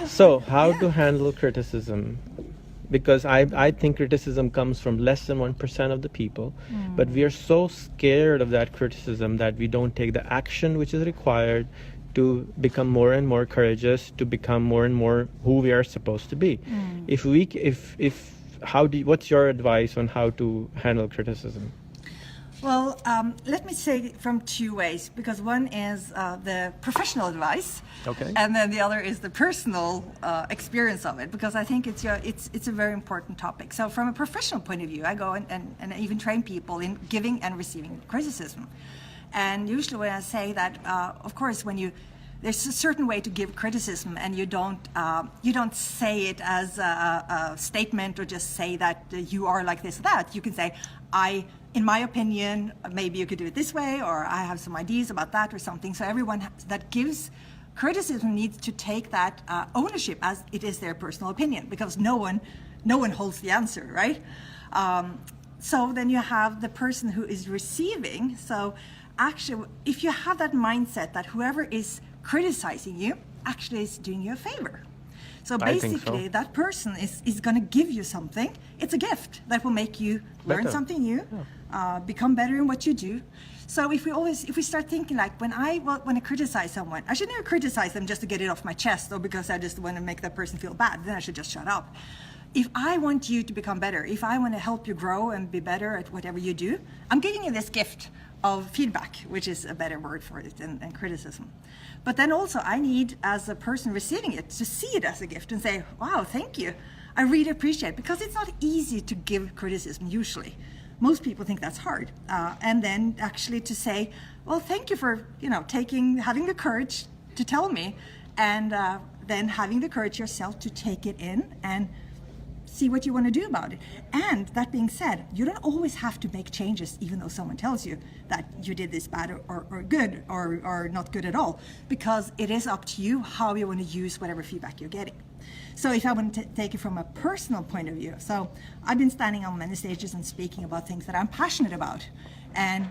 So, how Yeah. to handle criticism? Because I think criticism comes from less than 1% of the people, but we are so scared of that criticism that we don't take the action which is required to become more and more courageous, to become more and more who we are supposed to be. If how do you, what's your advice on how to handle criticism? Well, let me say it from two ways, because one is the professional advice, Okay. and then the other is the personal experience of it, because I think it's a very important topic. So from a professional point of view, I go and I even train people in giving and receiving criticism. And usually when I say that, of course, there's a certain way to give criticism, and you don't say it as a statement or just say that you are like this or that. You can say, in my opinion, maybe you could do it this way, or I have some ideas about that or something. So everyone that gives criticism needs to take that ownership as it is their personal opinion, because no one holds the answer, right? So then you have the person who is receiving. So actually, if you have that mindset that whoever is criticizing you actually is doing you a favor. So I think basically, so. that person is going to give you something. It's a gift that will make you learn Better. something new, become better in what you do. So if we start thinking like, when I criticize someone, I should never criticize them just to get it off my chest, or because I just want to make that person feel bad, then I should just shut up. If I want you to become better, if I want to help you grow and be better at whatever you do, I'm giving you this gift of feedback, which is a better word for it than criticism. But then also I need, as a person receiving it, to see it as a gift and say, wow, thank you. I really appreciate it, because it's not easy to give criticism usually. Most people think that's hard. And then actually to say, well, thank you for having the courage to tell me, and then having the courage yourself to take it in and see what you want to do about it. And that being said, you don't always have to make changes, even though someone tells you that you did this bad or good or not good at all, because it is up to you how you want to use whatever feedback you're getting. So if I want to take it from a personal point of view, so I've been standing on many stages and speaking about things that I'm passionate about. And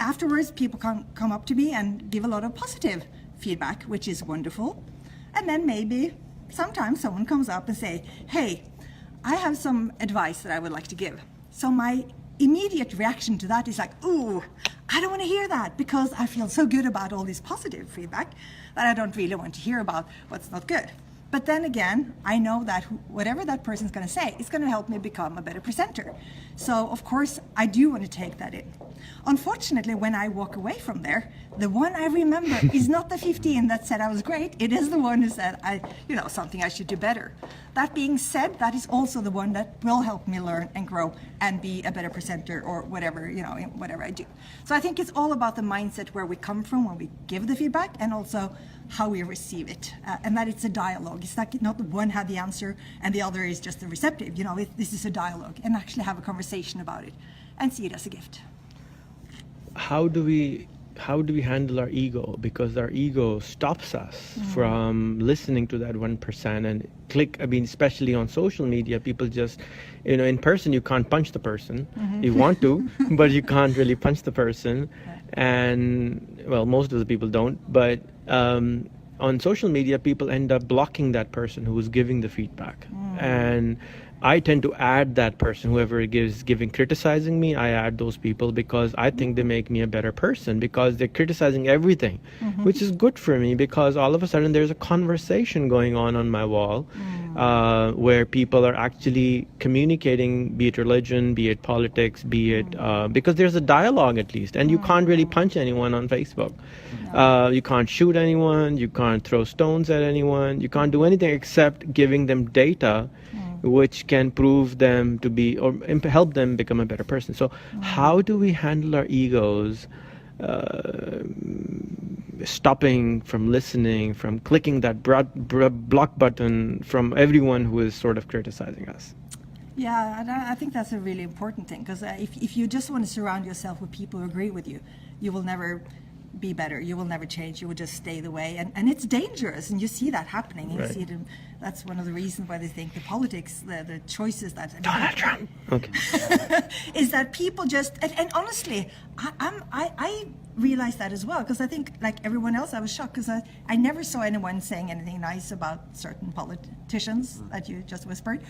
afterwards, people come up to me and give a lot of positive feedback, which is wonderful. And then maybe sometimes someone comes up and say, hey, I have some advice that I would like to give. So my immediate reaction to that is like, ooh, I don't want to hear that, because I feel so good about all this positive feedback that I don't really want to hear about what's not good. But then again, I know that whatever that person's going to say is going to help me become a better presenter. So of course, I do want to take that in. Unfortunately, when I walk away from there, the one I remember is not the 15 that said I was great. It is the one who said something I should do better. That being said, that is also the one that will help me learn and grow and be a better presenter, or whatever, whatever I do. So I think it's all about the mindset where we come from when we give the feedback, and also how we receive it, and that it's a dialogue. It's not one had the answer and the other is just the receptive. This is a dialogue, and actually have a conversation about it and see it as a gift. How do we handle our ego? Because our ego stops us from listening to that 1% and click. I mean, especially on social media, people just, in person you can't punch the person. You want to, but you can't really punch the person. And well, most of the people don't. But on social media, people end up blocking that person who is giving the feedback. And I tend to add that person, whoever is criticizing me, I add those people, because I think they make me a better person, because they're criticizing everything, which is good for me, because all of a sudden there's a conversation going on my wall, where people are actually communicating, be it religion, be it politics, be it, because there's a dialogue at least, and you can't really punch anyone on Facebook. You can't shoot anyone, you can't throw stones at anyone, you can't do anything except giving them data which can prove them to be, or help them become a better person. So how do we handle our egos, stopping from listening, from clicking that block button from everyone who is sort of criticizing us? Yeah, and I think that's a really important thing, because if you just want to surround yourself with people who agree with you, you will never be better. You will never change. You will just stay the way, and it's dangerous. And you see that happening. And Right. you see it. That's one of the reasons why they think the politics, the choices that Donald Trump. Okay. is that people just and honestly, I realized that as well, because I think, like everyone else, I was shocked because I never saw anyone saying anything nice about certain politicians that you just whispered.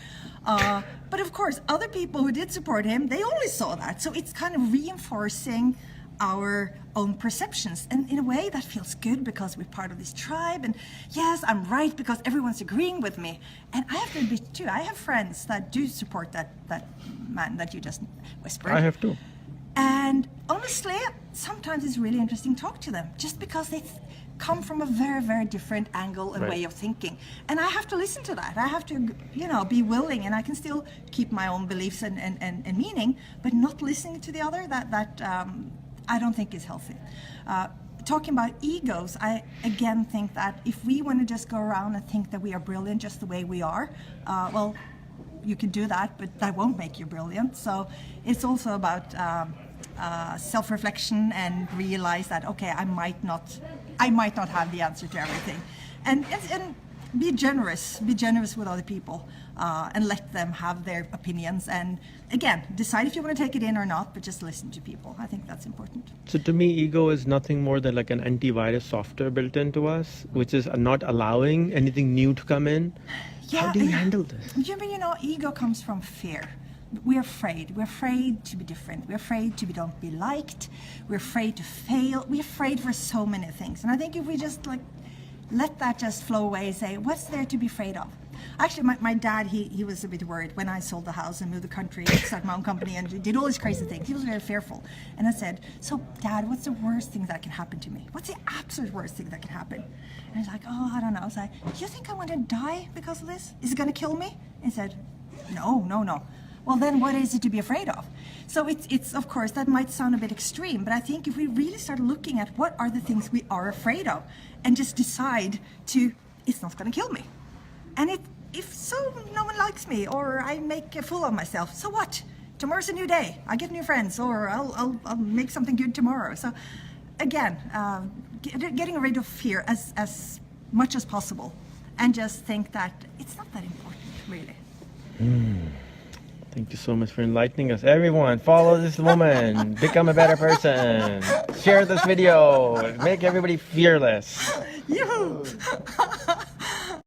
But of course, other people who did support him, they only saw that. So it's kind of reinforcing our own perceptions, and in a way that feels good because we're part of this tribe, and yes, I'm right because everyone's agreeing with me. And I have to admit too, I have friends that do support that man that you just whispered. I have too. And honestly, sometimes it's really interesting to talk to them, just because they come from a very, very different angle and way of thinking. And I have to listen to that. I have to, be willing, and I can still keep my own beliefs and meaning, but not listening to the other, that I don't think is healthy. Talking about egos, I again think that if we want to just go around and think that we are brilliant just the way we are, well, you can do that, but that won't make you brilliant. So it's also about self-reflection and realize that, okay, I might not have the answer to everything, and be generous with other people, and let them have their opinions, and again, decide if you want to take it in or not, but just listen to people. I think that's important. So to me, ego is nothing more than like an antivirus software built into us, which is not allowing anything new to come in. How do you handle this? Ego comes from fear. We're afraid. We're afraid to be different. We're afraid to don't be liked. We're afraid to fail. We're afraid for so many things. And I think if we just let that just flow away and say, what's there to be afraid of? Actually, my dad, he was a bit worried when I sold the house and moved the country and started my own company and did all these crazy things. He was very fearful. And I said, so Dad, what's the worst thing that can happen to me? What's the absolute worst thing that can happen? And he's like, oh, I don't know. I was like, do you think I want to die because of this? Is it going to kill me? And he said, no. Well, then what is it to be afraid of? So it's of course, that might sound a bit extreme, but I think if we really start looking at what are the things we are afraid of and just decide it's not going to kill me. And if so, no one likes me, or I make a fool of myself, so what? Tomorrow's a new day. I get new friends, or I'll make something good tomorrow. So again, getting rid of fear as much as possible, and just think that it's not that important, really. Thank you so much for enlightening us. Everyone, follow this woman. Become a better person. Share this video. Make everybody fearless. Yoo-hoo!